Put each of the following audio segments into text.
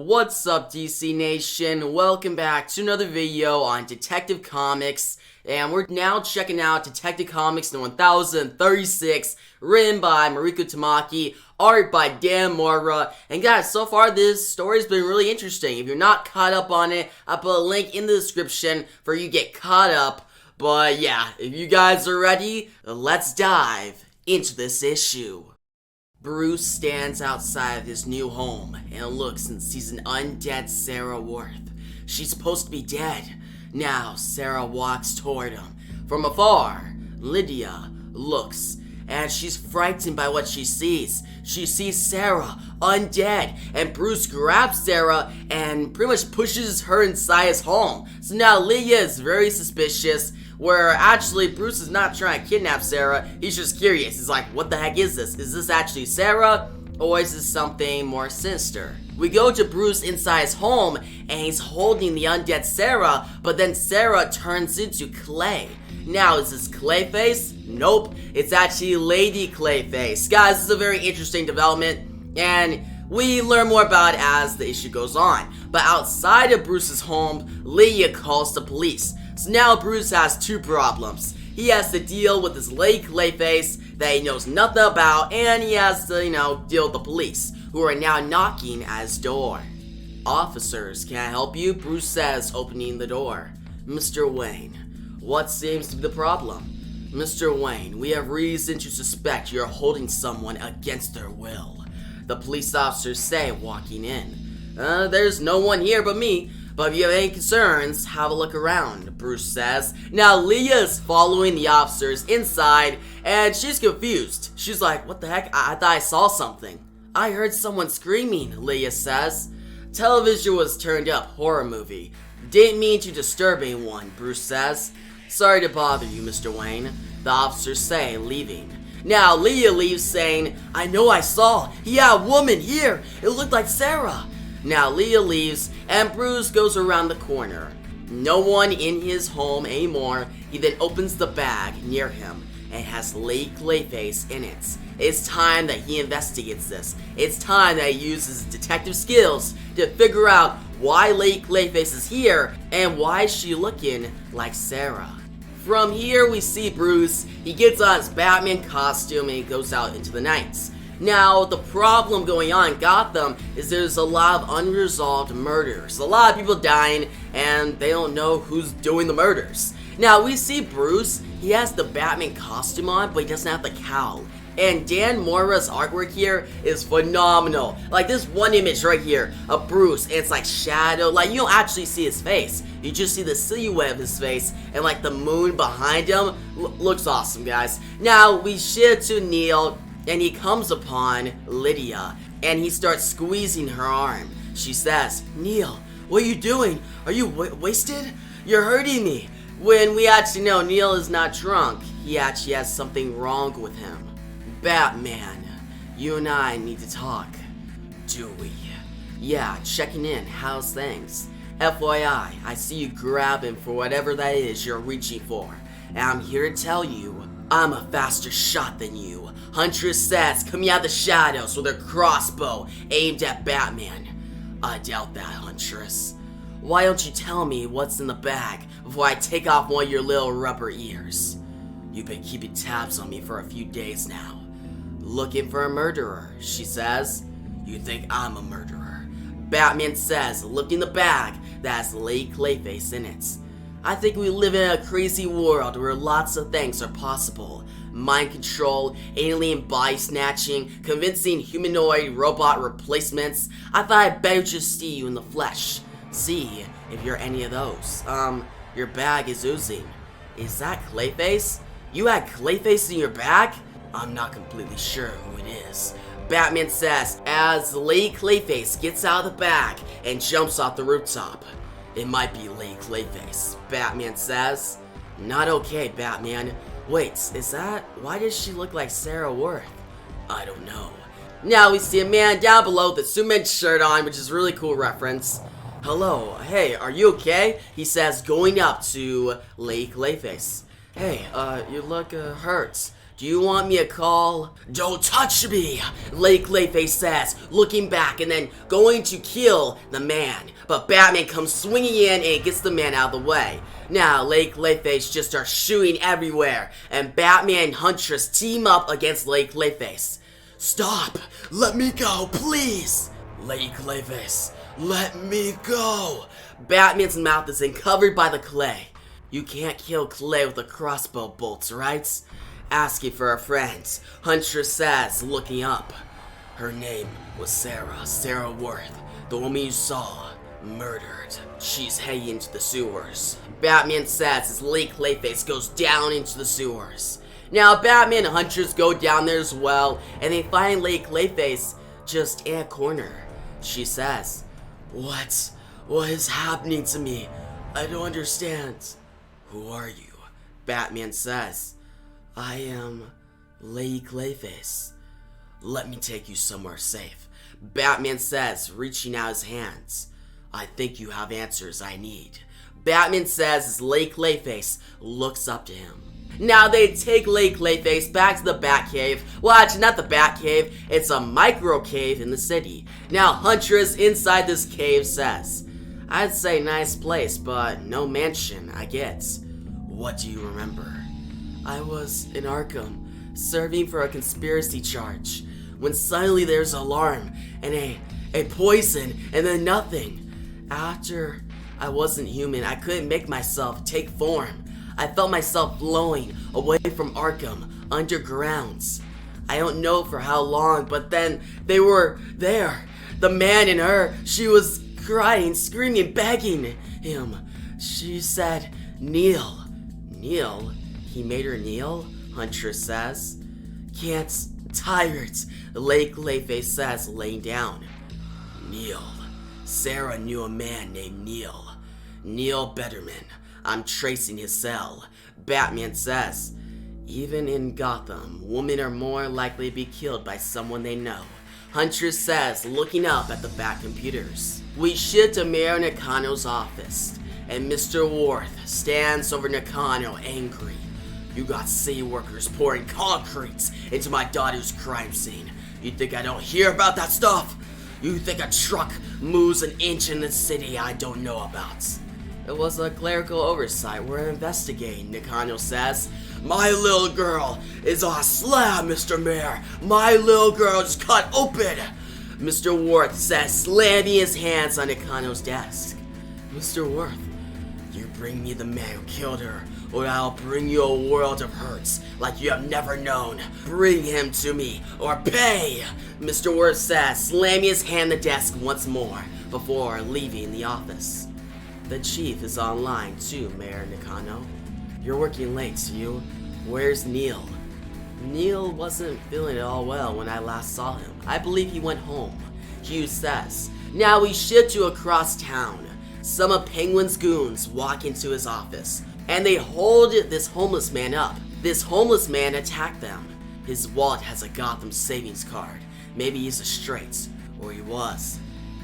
What's up, DC Nation? Welcome back to another video on Detective Comics, and we're now checking out Detective Comics No. 1036, written by Mariko Tamaki, art by Dan Mora. And guys, so far this story's been really interesting. If you're not caught up on it, I'll put a link in the description for you to get caught up. But yeah, if you guys are ready, let's dive into this issue. Bruce stands outside of his new home and looks and sees an undead Sarah Worth. She's supposed to be dead. Now, Sarah walks toward him. From afar, Lydia looks, and she's frightened by what she sees. She sees Sarah, undead, and Bruce grabs Sarah and pretty much pushes her inside his home. So now Lydia is very suspicious, where actually Bruce is not trying to kidnap Sarah, he's just curious. He's like, what the heck is this? Is this actually Sarah, or is this something more sinister? We go to Bruce inside his home, and he's holding the undead Sarah, but then Sarah turns into clay. Now, is this Clayface? Nope, it's actually Lady Clayface. Guys, this is a very interesting development, and we learn more about it as the issue goes on. But outside of Bruce's home, Lydia calls the police. So now Bruce has two problems. He has to deal with this Lady Clayface that he knows nothing about, and he has to, deal with the police, who are now knocking at his door. Officers, can I help you? Bruce says, opening the door. Mr. Wayne, what seems to be the problem? Mr. Wayne, we have reason to suspect you're holding someone against their will. The police officers say, walking in. There's no one here but me. But if you have any concerns, have a look around, Bruce says. Now, Leah is following the officers inside, and she's confused. She's like, what the heck? I thought I saw something. I heard someone screaming, Leah says. Television was turned up, horror movie. Didn't mean to disturb anyone, Bruce says. Sorry to bother you, Mr. Wayne, the officers say, leaving. Now, Leah leaves saying, I know I saw. Yeah, a woman here. It looked like Sarah. Now Leah leaves, and Bruce goes around the corner. No one in his home anymore. He then opens the bag near him, and has Lady Clayface in it. It's time that he investigates this. It's time that he uses his detective skills to figure out why Lady Clayface is here, and why is she looking like Sarah. From here we see Bruce. He gets on his Batman costume, and he goes out into the night. Now, the problem going on in Gotham is there's a lot of unresolved murders. A lot of people dying, and they don't know who's doing the murders. Now, we see Bruce. He has the Batman costume on, but he doesn't have the cowl. And Dan Mora's artwork here is phenomenal. Like, this one image right here of Bruce, and it's like shadow. Like, you don't actually see his face. You just see the silhouette of his face, and like the moon behind him. Looks awesome, guys. Now, we shift to Neil, and he comes upon Lydia, and he starts squeezing her arm. She says, Neil, what are you doing? Are you wasted? You're hurting me. When we actually know Neil is not drunk, he actually has something wrong with him. Batman, you and I need to talk, do we? Yeah, checking in, how's things? FYI, I see you grabbing for whatever that is you're reaching for, and I'm here to tell you, I'm a faster shot than you. Huntress says, coming out of the shadows with her crossbow aimed at Batman. I doubt that, Huntress. Why don't you tell me what's in the bag before I take off one of your little rubber ears? You've been keeping tabs on me for a few days now. Looking for a murderer, she says. You think I'm a murderer? Batman says, lifting the bag that has Lady Clayface in it. I think we live in a crazy world where lots of things are possible. Mind control, alien body snatching, convincing humanoid robot replacements. I thought I'd better just see you in the flesh. See if you're any of those. Your bag is oozing. Is that Clayface? You had Clayface in your bag? I'm not completely sure who it is. Batman says as Lady Clayface gets out of the bag and jumps off the rooftop. It might be Lady Clayface, Batman says. Not okay, Batman. Wait, is that? Why does she look like Sarah Worth? I don't know. Now we see a man down below with a Superman shirt on, which is a really cool reference. Hello, hey, are you okay? He says, going up to Lady Clayface. Hey, you look hurt. Do you want me to call? Don't touch me, Lady Clayface says, looking back and then going to kill the man. But Batman comes swinging in and gets the man out of the way. Now, Lady Clayface just starts shooting everywhere, and Batman and Huntress team up against Lady Clayface. Stop! Let me go, please! Lady Clayface, let me go! Batman's mouth is covered by the clay. You can't kill clay with a crossbow bolts, right? Asking for a friend, Huntress says, looking up. Her name was Sarah Worth, the woman you saw murdered. She's heading into the sewers. Batman says as Lady Clayface goes down into the sewers. Now Batman and Huntress go down there as well, and they find Lady Clayface just in a corner. She says, What is happening to me? I don't understand. Who are you? Batman says, I am Lady Clayface. Let me take you somewhere safe. Batman says, reaching out his hands. I think you have answers I need. Batman says as Lady Clayface looks up to him. Now they take Lady Clayface back to the Batcave. Well, actually not the Batcave, it's a micro cave in the city. Now Huntress inside this cave says, I'd say nice place, but no mansion, I guess. What do you remember? I was in Arkham, serving for a conspiracy charge, when suddenly there's an alarm, and a poison, and then nothing. After I wasn't human, I couldn't make myself take form. I felt myself flowing away from Arkham, underground. I don't know for how long, but then they were there. The man and her, she was crying, screaming, begging him. She said, kneel. Kneel? He made her kneel? Huntress says. Can't. Tired. Lady Clayface says, laying down. Neil. Sarah knew a man named Neil. Neil Betterman. I'm tracing his cell. Batman says, even in Gotham, women are more likely to be killed by someone they know. Huntress says, looking up at the Bat computers. We shift to Mayor Nakano's office, and Mr. Worth stands over Nakano angry. You got city workers pouring concrete into my daughter's crime scene. You think I don't hear about that stuff? You think a truck moves an inch in the city I don't know about? It was a clerical oversight. We're investigating, Nakano says. My little girl is on a slab, Mr. Mayor. My little girl just cut open. Mr. Worth says, slamming his hands on Nakano's desk. Mr. Worth, you bring me the man who killed her, or I'll bring you a world of hurts like you have never known. Bring him to me, or pay! Mr. Worth says, slamming his hand on the desk once more before leaving the office. The chief is online too, Mayor Nakano. You're working late, you. Where's Neil? Neil wasn't feeling it all well when I last saw him. I believe he went home, Hughes says. Now we shift to across town. Some of Penguin's goons walk into his office, and they hold this homeless man up. This homeless man attacked them. His wallet has a Gotham savings card. Maybe he's a straight, or he was.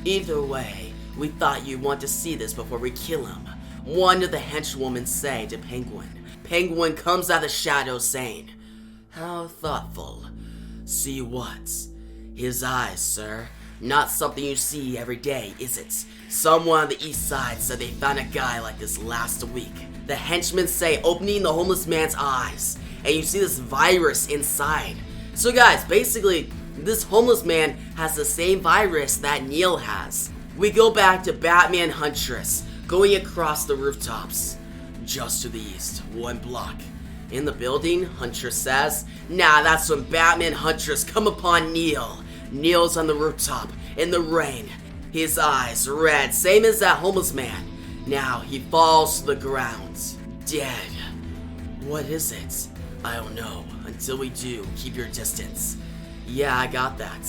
Either way, we thought you'd want to see this before we kill him. One of the henchwomen say to Penguin. Penguin comes out of the shadows saying, how thoughtful. See what? His eyes, sir. Not something you see every day, is it? Someone on the east side said they found a guy like this last week. The henchmen say, opening the homeless man's eyes, and you see this virus inside. So guys, basically, this homeless man has the same virus that Neil has. We go back to Batman Huntress, going across the rooftops. Just to the east, 1 block. In the building, Huntress says, nah, that's when Batman Huntress come upon Neil. Neil's on the rooftop, in the rain. His eyes red, same as that homeless man. Now he falls to the ground, dead. What is it? I don't know. Until we do, keep your distance. Yeah, I got that.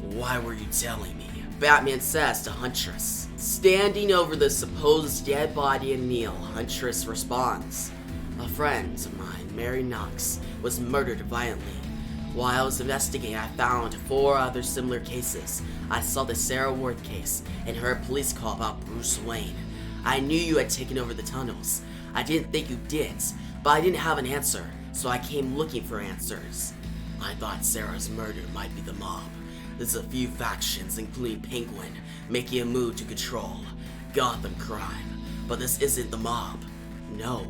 Why were you telling me? Batman says to Huntress. Standing over the supposed dead body of Neil, Huntress responds. A friend of mine, Mary Knox, was murdered violently. While I was investigating, I found 4 other similar cases. I saw the Sarah Worth case and heard a police call about Bruce Wayne. I knew you had taken over the tunnels. I didn't think you did, but I didn't have an answer. so I came looking for answers. I thought Sarah's murder might be the mob. There's a few factions, including Penguin, making a move to control Gotham crime. But this isn't the mob. No,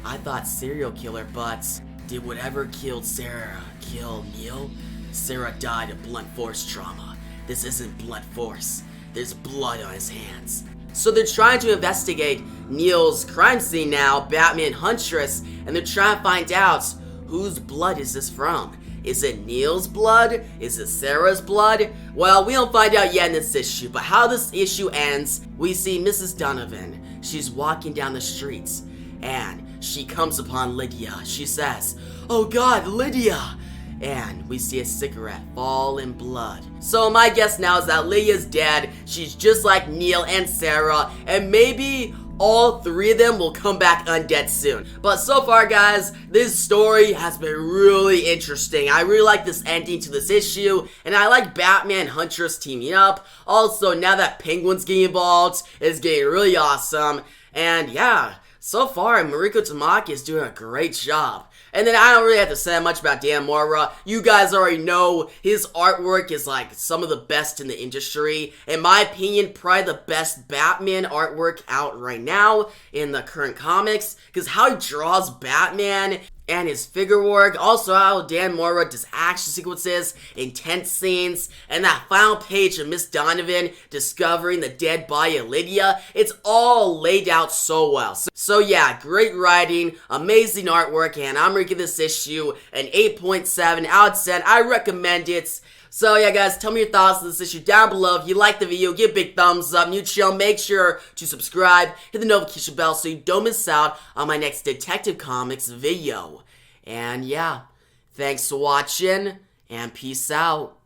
I thought serial killer, but did whatever killed Sarah kill Neil? Sarah died of blunt force trauma. This isn't blunt force. There's blood on his hands. So they're trying to investigate Neil's crime scene now, Batman Huntress, and they're trying to find out whose blood is this from. Is it Neil's blood? Is it Sarah's blood? Well, we don't find out yet in this issue, but how this issue ends, we see Mrs. Donovan. She's walking down the streets, and she comes upon Lydia. She says, "Oh God, Lydia!" And we see a cigarette fall in blood. So my guess now is that Lydia's dead. She's just like Neil and Sarah, and maybe all three of them will come back undead soon. But so far, guys, this story has been really interesting. I really like this ending to this issue, and I like Batman and Huntress teaming up. Also, now that Penguin's getting involved, it's getting really awesome. And yeah, so far, Mariko Tamaki is doing a great job. And then I don't really have to say much about Dan Mora. You guys already know his artwork is like some of the best in the industry. In my opinion, probably the best Batman artwork out right now in the current comics. Because how he draws Batman and his figure work, also how Dan Mora does action sequences, intense scenes, and that final page of Miss Donovan discovering the dead body of Lydia, it's all laid out so well. So yeah, great writing, amazing artwork, and I'm gonna give this issue an 8.7 out of 10. I recommend it. So yeah, guys, tell me your thoughts on this issue down below. If you like the video, give a big thumbs up. New channel, make sure to subscribe, hit the notification bell so you don't miss out on my next Detective Comics video. And yeah, thanks for watching, and peace out.